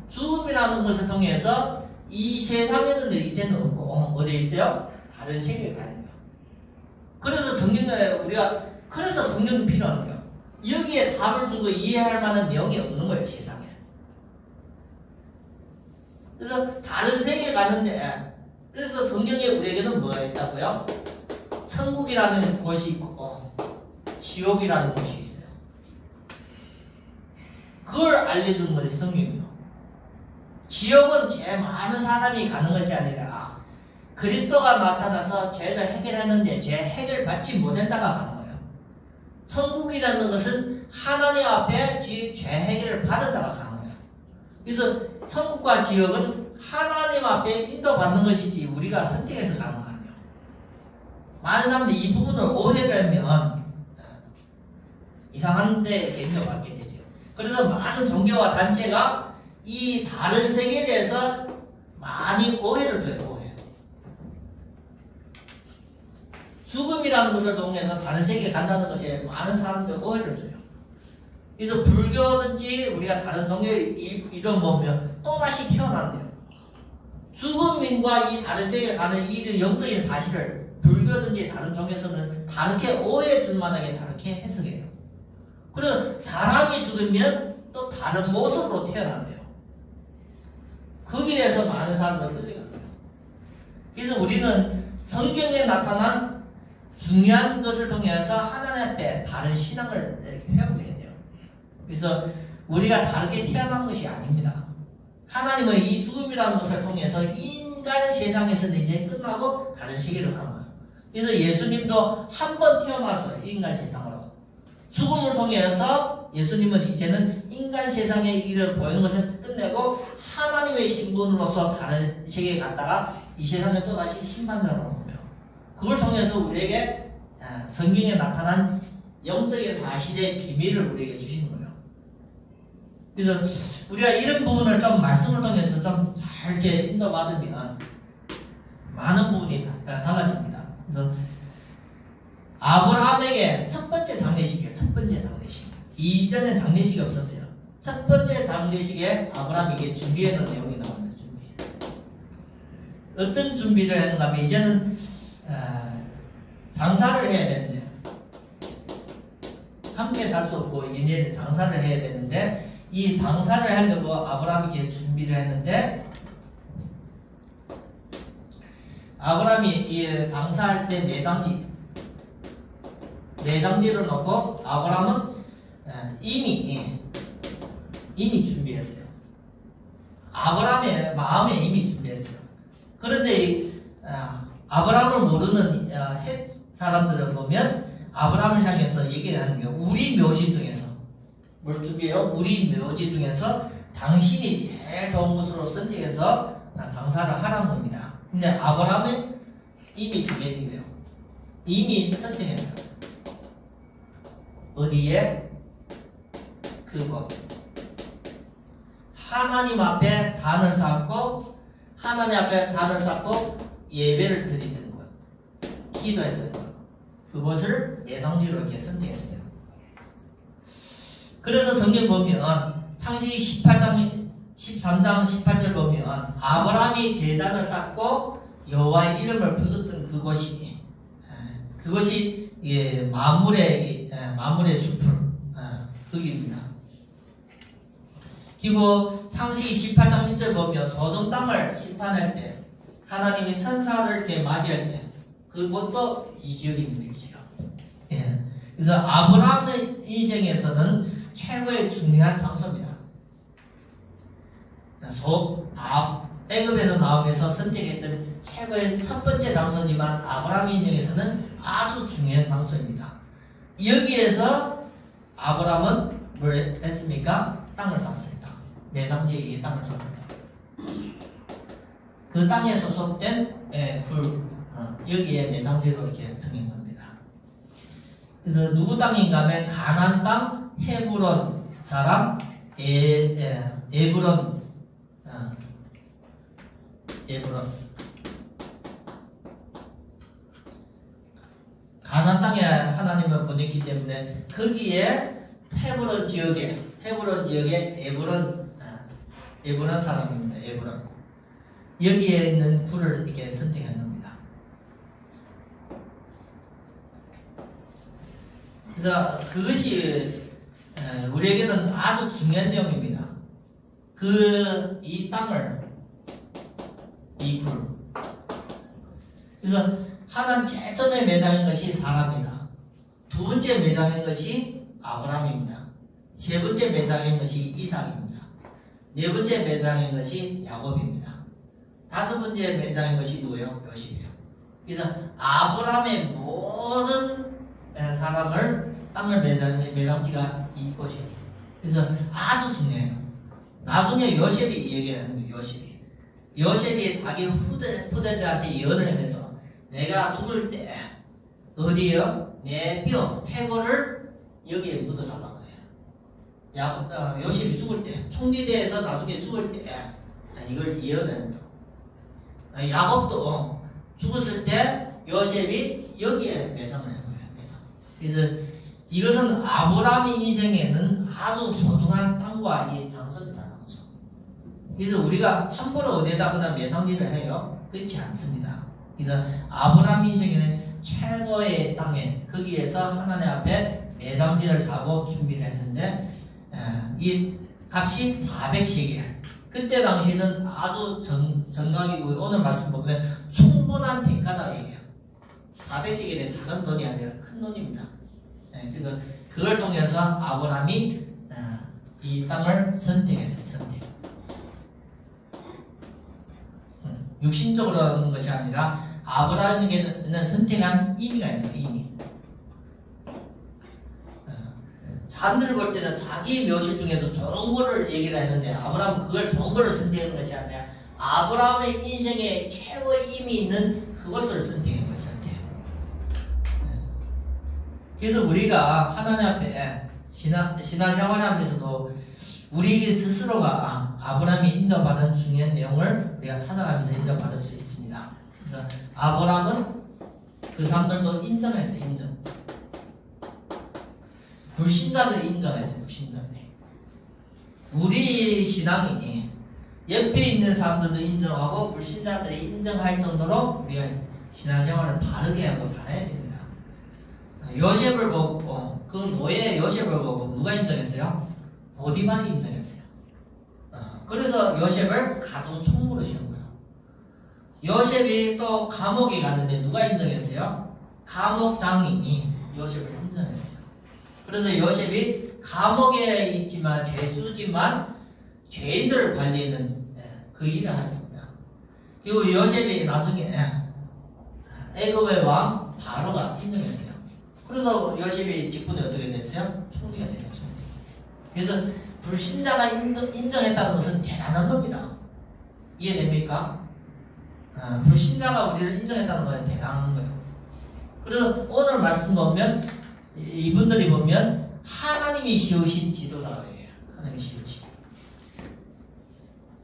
죽음이라는 것을 통해서 이 세상에는 이제는 없고 어디에 있어요? 다른 세계에 가야 돼요. 그래서 성경에 우리가 그래서 성경이 필요한 거예요. 여기에 답을 주고 이해할 만한 내용이 없는 거예요. 세상에. 그래서 다른 세계에 가는데 그래서 성경에 우리에게는 뭐가 있다고요? 천국이라는 곳이 있고 지옥이라는 곳이 있어요. 그걸 알려주는 것이 성경이에요. 지옥은 죄 많은 사람이 가는 것이 아니라 그리스도가 나타나서 죄를 해결했는데 죄 해결받지 못한 자가 가는 거예요. 천국이라는 것은 하나님 앞에 죄 해결을 받은 자가 가는 거예요. 그래서 천국과 지옥은 하나님 앞에 인도받는 것이지 우리가 선택해서 가는 거 아니에요. 많은 사람들이 이 부분을 오해를 하면 이상한 데 인도받게 되죠. 그래서 많은 종교와 단체가 이 다른 세계에 대해서 많이 오해를 줘요. 오해. 죽음이라는 것을 통해서 다른 세계에 간다는 것에 많은 사람들이 오해를 줘요. 그래서 불교든지 우리가 다른 종교의 이름 보면 또다시 태어난대요. 죽음과 이 다른 세계에 가는 이 영적인 사실을 불교든지 다른 종교에서는 다르게 오해해 줄 만하게 다르게 해석해요. 그리고 사람이 죽으면 또 다른 모습으로 태어난대요. 거기에 대해서 많은 사람들이 끌려갑니다. 그래서 우리는 성경에 나타난 중요한 것을 통해서 하나님 앞에 바른 신앙을 회복해야 돼요. 그래서 우리가 다르게 태어난 것이 아닙니다. 하나님은 이 죽음이라는 것을 통해서 인간 세상에서는 이제 끝나고 다른 세계로 가는 거예요. 그래서 예수님도 한 번 태어나서 인간 세상으로 죽음을 통해서 예수님은 이제는 인간 세상에 일을 보이는 것을 끝내고 하나님의 신분으로서 다른 세계에 갔다가 이 세상에 또다시 심판자로 오는 거예요. 그걸 통해서 우리에게 성경에 나타난 영적인 사실의 비밀을 우리에게 주시는 거예요. 그래서 우리가 이런 부분을 좀 말씀을 통해서 좀 잘 이렇게 인도받으면 많은 부분이 달라집니다. 그래서 아브라함에게 첫 번째 장례식이에요. 첫 번째 장례식. 이전엔 장례식이 없었어요. 첫 번째 장례식에 아브라함에게 준비해놓은 내용이 나옵니다. 준비. 어떤 준비를 했는가 하면 이제는 장사를 해야 되는데 함께 살 수 없고 이제 장사를 해야 되는데 이 장사를 하려고 아브라함에게 준비를 했는데 아브라함이 이 장사할 때 매장지를 놓고 아브라함은 이미 준비했어요. 아브라함의 마음에 이미 준비했어요. 그런데 아브라함을 모르는 헷 사람들을 보면 아브라함을 향해서 얘기하는 게 우리 묘지 중에서 뭘 준비해요? 우리 묘지 중에서 당신이 제일 좋은 것으로 선택해서 장사를 하라는 겁니다. 근데 아브라함은 이미 정해진 거예요. 이미 선택했어요. 어디에? 그곳. 하나님 앞에 단을 쌓고 하나님 앞에 단을 쌓고 예배를 드리는 것, 기도했던 것, 그것을 예상지로 이렇게 선택했어요. 그래서 성경 보면 창세기 13장 18절 보면 아브라함이 제단을 쌓고 여호와의 이름을 불렀던 그것이 만물의 숲을 흙입니다. 그리고 창세기 18장 1절 보면 소돔 땅을 심판할 때 하나님이 천사를 이렇게 맞이할 때 그것도 이 지역입니다. 이 지역. 예. 그래서 아브라함의 인생에서는 최고의 중요한 장소입니다. 애굽에서 나오면서 선택했던 최고의 첫 번째 장소지만 아브라함 인생에서는 아주 중요한 장소입니다. 여기에서 아브라함은 뭘 했습니까? 땅을 샀습니다. 매장지에 땅을 샀습니다. 그 땅에서 소속된 여기에 매장지로 이렇게 정한 겁니다. 그래서 누구 땅인가 하면 가나안 땅 헤브론 사람 에브론 가나안 땅에 하나님을 보냈기 때문에 거기에 헤브론 지역에 에브론 사람입니다. 에브론 여기에 있는 굴을 이렇게 선택한 겁니다. 그래서 그것이 우리에게는 아주 중요한 내용입니다. 이 땅을 이 굴. 그래서 하나님 제일 처음에 매장한 것이 사라입니다. 두 번째 매장한 것이 아브라함입니다. 세 번째 매장한 것이 이삭입니다. 네 번째 매장한 것이 야곱입니다. 다섯 번째 매장한 것이 누구예요? 요셉이에요. 그래서 아브라함의 모든 사람을 땅을 매장지가 이곳이에요. 그래서 아주 중요해요. 나중에 요셉이 얘기하는 거예요. 요셉이 자기 후대들한테 예언을 하면서 내가 죽을 때 어디에요? 내 뼈, 해골을 여기에 묻어달라고 해요. 요셉이 죽을 때, 총리대에서 나중에 죽을 때 이걸 예언하는 거예요. 야곱도 죽었을 때 요셉이 여기에 매장을 한 거예요. 그래서 이것은 아브라함의 인생에는 아주 소중한 땅과 이 장소입니다. 그래서 우리가 함부로 어디에다 그다음 매장지를 해요? 그렇지 않습니다. 그래서 아브라함 인생에는 최고의 땅에 거기에서 하나님 앞에 매장지를 사고 준비를 했는데 이 값이 400세겔. 그때 당시는 아주 정각이고 오늘 말씀 보면 충분한 대가다 얘기해요. 400세겔의 작은 돈이 아니라 큰 돈입니다. 그래서 그걸 통해서 아브라함이 이 땅을 선택했어요. 육신적으로 하는 것이 아니라 아브라함에게는 선택한 의미가 있는 의미. 사람들을 볼 때는 자기 묘실 중에서 좋은 거를 얘기를 했는데 아브라함은 그걸 좋은 거를 선택한 것이 아니라 아브라함의 인생에 최고의 의미 있는 그것을 선택한 거예요. 그래서 우리가 하나님 앞에 신앙생활하면서도 우리 스스로가 아브라함이 인정받은 중요한 내용을 내가 찾아가면서 인정받을 수 있습니다. 그래서 아브라함은 그 사람들도 인정했어요. 인정. 불신자들이 인정했어요. 불신자들이. 우리 신앙이 옆에 있는 사람들도 인정하고 불신자들이 인정할 정도로 우리가 신앙생활을 바르게 하고 잘해야 됩니다. 요셉을 보고 그 노예 요셉을 보고 누가 인정했어요? 보디발이 인정했어요. 그래서 요셉을 가정 총무로 세운 거예요. 요셉이 또 감옥에 갔는데 누가 인정했어요? 감옥장이 요셉을 인정했어요. 그래서 요셉이 감옥에 있지만 죄수지만 죄인들을 관리하는 그 일을 했습니다. 그리고 요셉이 나중에 애굽의 왕 바로가 인정했어요. 그래서 요셉이 직분이 어떻게 됐어요? 총리가 되었죠. 그래서 불신자가 인정했다는 것은 대단한 겁니다. 이해됩니까? 불신자가 우리를 인정했다는 것은 대단한 거예요. 그래서 오늘 말씀 보면 이분들이 보면 하나님이 세우신 지도자예요. 하나님이 세우신.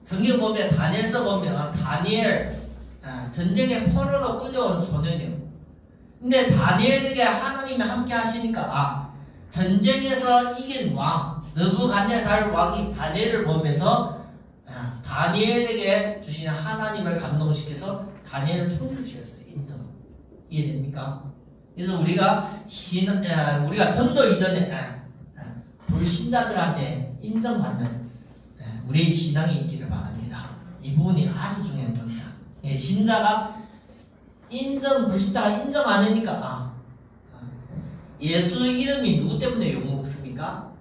성경 보면 다니엘서 보면 다니엘 전쟁의 포로로 끌려온 소년이에요. 근데 다니엘에게 하나님이 함께 하시니까 전쟁에서 이긴 왕 느부갓네살 왕이 다니엘을 보면서 다니엘에게 주신 하나님을 감동시켜서 다니엘을 총리로 지었어요. 인정. 이해됩니까? 그래서 우리가 전도 이전에 불신자들한테 인정받는 우리의 신앙이 있기를 바랍니다. 이 부분이 아주 중요한 겁니다. 신자가 불신자가 인정 안 하니까 예수 이름이 누구 때문에 욕먹습니까?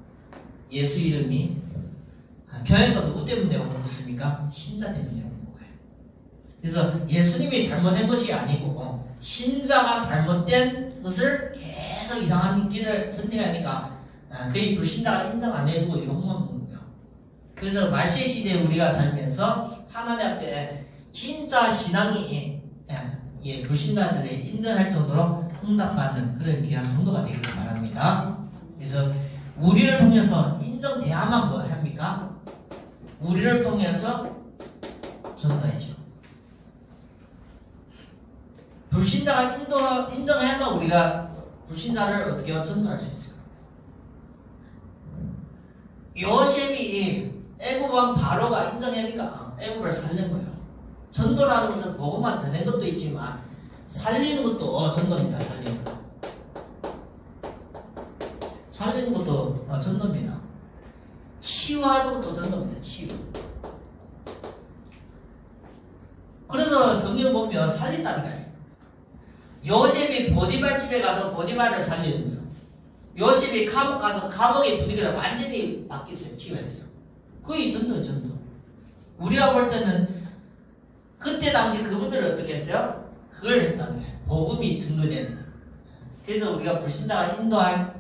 예수 이름이 교회가 누구 때문에 욕먹습니까? 신자 때문에 욕먹어요. 그래서 예수님이 잘못된 것이 아니고 신자가 잘못된 것을 계속 이상한 길을 선택하니까 그의 불신자가 인정 안 해주고 욕먹는 거예요. 그래서 말세 시대에 우리가 살면서 하나님 앞에 진짜 신앙이 불신자들이 인정할 정도로 응답받는 그런 귀한 성도가 되기를 바랍니다. 그래서 우리를 통해서 인정돼야만 뭐 합니까? 우리를 통해서 전도해줘. 불신자가 인정해야만 우리가 불신자를 어떻게 전도할 수 있어요. 요셉이 애굽왕 바로가 인정하니까 애굽을 살린 거예요. 전도라는 것은 복음만 전하는 것도 있지만 살리는 것도 전도입니다. 살리는 것도 전도입니다. 치유하는 것도 전도입니다. 치유. 그래서 성경 보면 살린다니까요. 요셉이 보디발 집에 가서 보디발을 살리는 거예요. 요셉이 감옥 가서 감옥의 분위기가 완전히 바뀌었어요. 치유했어요. 그게 전도. 우리가 볼 때는 그때 당시 그분들은 어떻게 했어요? 그걸 했다는 거예요. 복음이 증거되는. 그래서 우리가 불신자가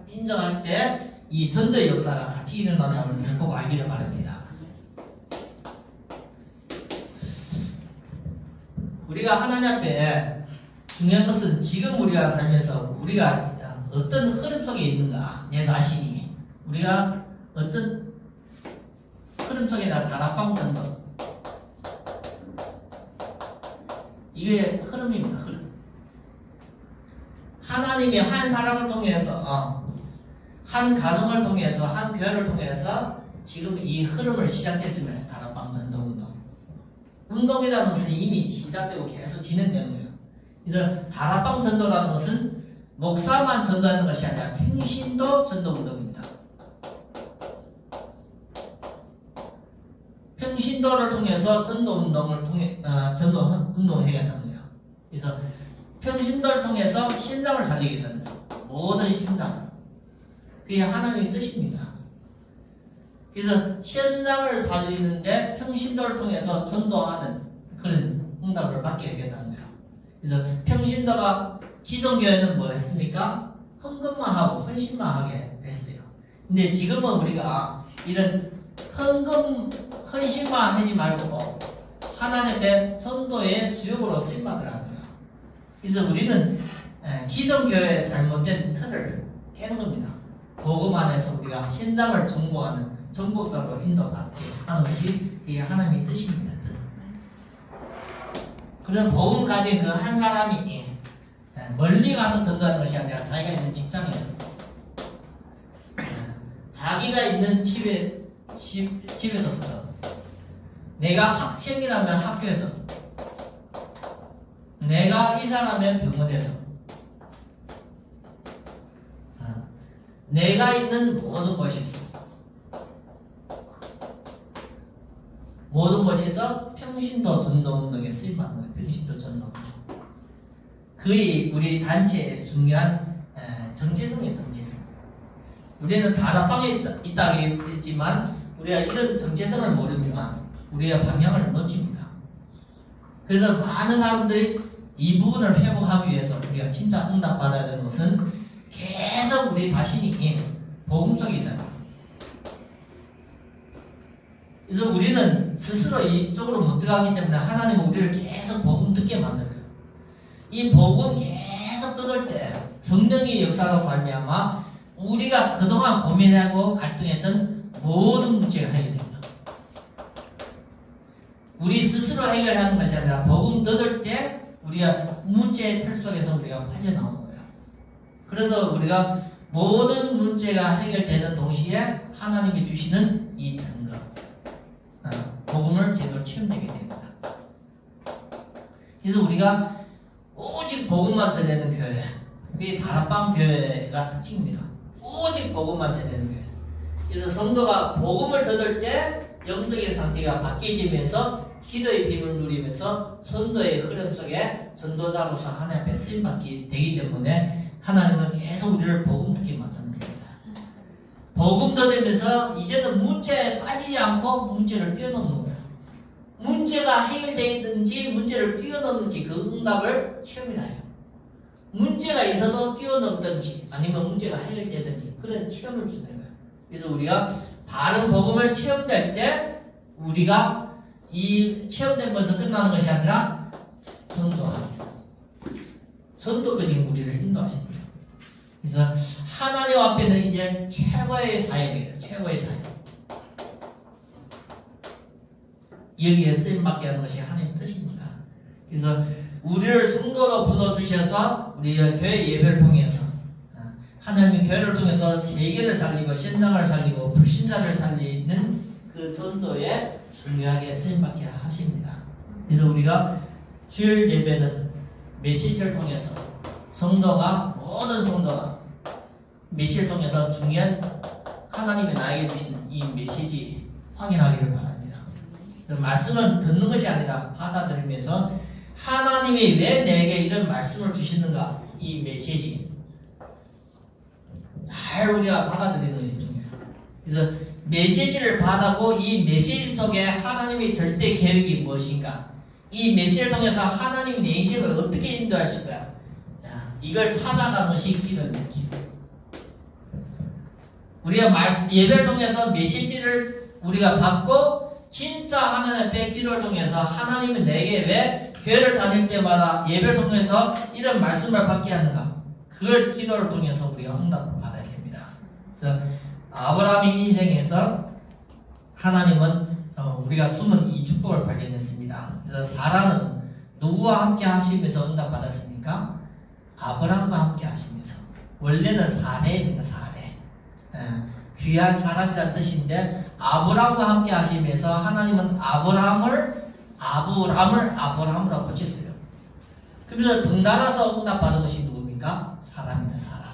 인정할 때 이 전도의 역사가 같이 일어난다는 것을 꼭 알기를 바랍니다. 우리가 하나님 앞에 중요한 것은 지금 우리가 살면서 우리가 어떤 흐름 속에 있는가, 내 자신이 우리가 어떤 흐름 속에 다락방 전도, 이게 흐름입니다. 흐름. 하나님이 한 사람을 통해서 한 가정을 통해서 한 교회를 통해서 지금 이 흐름을 시작했습니다. 다락방 전도 운동이라는 것은 이미 시작되고 계속 진행되는 거예요. 그래서 다락방 전도라는 것은 목사만 전도하는 것이 아니라 평신도 전도 운동입니다. 평신도를 통해서 전도 운동을 해야겠다는 거예요. 그래서 평신도를 통해서 신장을 살리겠다는 거예요. 모든 신장. 그게 하나님의 뜻입니다. 그래서 신장을 살리는데 평신도를 통해서 전도하는 그런 응답을 받게 하겠다는 거예요. 그래서 평신도가 기존 교회는 뭐 했습니까? 헌금만 하고 헌신만 하게 했어요. 근데 지금은 우리가 이런 헌신만 하지 말고 하나님의 전도의 주역으로 쓰임받으라는 거예요. 그래서 우리는 기존 교회의 잘못된 틀을 깨는 겁니다. 복음 안에서 우리가 현장을 정복하는 정복자로 인도받게 하는 것이 그게 하나님의 뜻입니다. 그런 복음 가진 그 한 사람이 멀리 가서 전도하는 것이 아니라 자기가 있는 직장에서 자기가 있는 집에서부터 내가 학생이라면 학교에서 내가 의사라면 병원에서 내가 있는 모든 곳에서 평신도 전도운동에 쓰임받는 거예요. 평신도 전도. 그의 우리 단체의 중요한 정체성이에요. 정체성. 우리는 다락방에 있다고 했지만 우리가 이런 정체성을 모르면 우리가 방향을 놓칩니다. 그래서 많은 사람들이 이 부분을 회복하기 위해서 우리가 진짜 응답받아야 되는 것은 계속 우리 자신이 복음 속에 있잖아요. 그래서 우리는 스스로 이쪽으로 못 들어가기 때문에 하나님은 우리를 계속 복음 듣게 만들어요. 이 복음 계속 들을 때 성령의 역사로 말미암아 우리가 그동안 고민하고 갈등했던 모든 문제가 해결됩니다. 우리 스스로 해결하는 것이 아니라 복음 들을 때 우리가 문제의 틀 속에서 우리가 빠져나오는 거예요. 그래서 우리가 모든 문제가 해결되는 동시에 하나님이 주시는 이 증거, 복음을 제대로 체험되게 됩니다. 그래서 우리가 오직 복음만 전하는 교회, 그게 다락방 교회가 특징입니다. 오직 복음만 전하는 교회. 그래서 성도가 복음을 듣을 때 영적인 상태가 바뀌어지면서 기도의 비밀을 누리면서 전도의 흐름 속에 전도자로서 하나님 앞에 쓰임받기 되기 때문에 하나님은 계속 우리를 복음 듣게 만드는 겁니다. 복음 듣으면서 이제는 문제에 빠지지 않고 문제를 뛰어넘는 거예요. 문제가 해결되든지 문제를 뛰어넘는지 그 응답을 체험이라 해요. 문제가 있어도 뛰어넘든지 아니면 문제가 해결되든지 그런 체험을 주는 거예요. 그래서 우리가 바른 복음을 체험될 때 우리가 이 체험된 것에서 끝나는 것이 아니라 전도합니다. 전도까지 우리를 인도하십니다. 그래서 하나님 앞에는 이제 최고의 사역이에요. 최고의 사역. 여기에 쓰임받게 하는 것이 하나님의 뜻입니다. 그래서 우리를 성도로 불러주셔서 우리 교회 예배를 통해서 하나님의 교회를 통해서 세계를 살리고 신앙을 살리고 불신자를 살리는 그 전도에 중요하게 쓰임받게 하십니다. 그래서 우리가 주일 예배는 메시지를 통해서 모든 성도가 메시지를 통해서 중요한 하나님이 나에게 주시는 이 메시지 확인하기를 바랍니다. 말씀을 듣는 것이 아니라 받아들이면서 하나님이 왜 내게 이런 말씀을 주시는가, 이 메시지 잘 우리가 받아들이는 것이 중요해요. 그래서 메시지를 받아고 이 메시지 속에 하나님의 절대 계획이 무엇인가, 이 메시지를 통해서 하나님이 내 인생을 어떻게 인도하실 거야, 이걸 찾아가는 것이 기도입니다. 우리가 예배를 통해서 메시지를 우리가 받고 진짜 하나님 앞에 기도를 통해서 하나님은 내게 왜 교회를 다닐 때마다 예배를 통해서 이런 말씀을 받게 하는가, 그걸 기도를 통해서 우리가 응답을 받아야 됩니다. 그래서 아브라함의 인생에서 하나님은 우리가 숨은 이 축복을 발견했습니다. 그래서 사라는 누구와 함께 하시면서 응답받았습니까? 아브라함과 함께 하시면서. 원래는 사례입니다. 사례. 귀한 사람이라는 뜻인데 아브라함과 함께 하시면서 하나님은 아브라함을 아브라함으로 고쳤어요. 그래서 덩달아서 응답받은 것이 누굽니까? 사람입니다. 사람.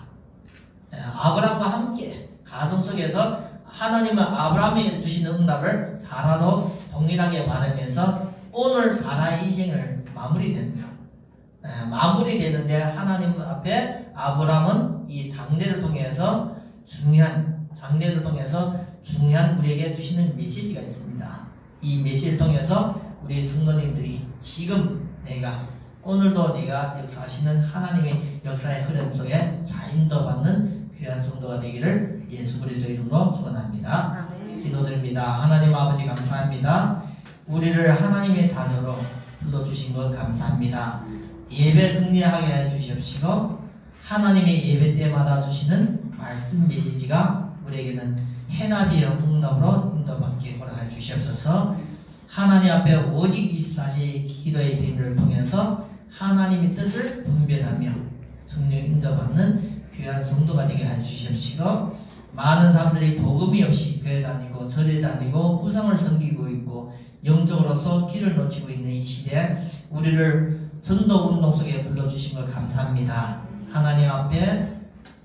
아브라함과 함께 가정 속에서 하나님은 아브라함에게 주시는 응답을 사라도 동일하게 받으면서 오늘 사라의 인생을 마무리되는 거예요. 마무리되는데 하나님 앞에 아브라함은 이 장례를 통해서 중요한 우리에게 주시는 메시지가 있습니다. 이 메시지를 통해서 우리 성도님들이 지금 오늘도 내가 역사하시는 하나님의 역사의 흐름 속에 잘 인도받는 귀한 성도가 되기를 예수 그리스도 이름으로 축원합니다. 기도드립니다. 하나님 아버지 감사합니다. 우리를 하나님의 자녀로 불러주신 것 감사합니다. 예배 승리하게 해주시옵시고 하나님의 예배 때마다 주시는 말씀 메시지가 우리에게는 해답이요 응답으로 인도받게 허락해 주시옵소서. 하나님 앞에 오직 24시 기도의 비밀을 통해서 하나님의 뜻을 분별하며 성령 인도받는 귀한 성도가 되게 해주시옵시고 많은 사람들이 복음이 없이 교회 다니고 절에 다니고 우상을 섬기고 있고 영적으로서 길을 놓치고 있는 이 시대에 우리를 전도 운동 속에 불러주신 것 감사합니다. 하나님 앞에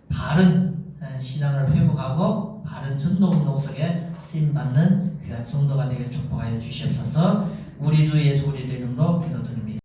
바른 신앙을 회복하고 바른 전도 운동 속에 쓰임받는 귀한 성도가 되게 축복하여 주시옵소서. 우리 주 예수 그리스도 이름으로 기도드립니다.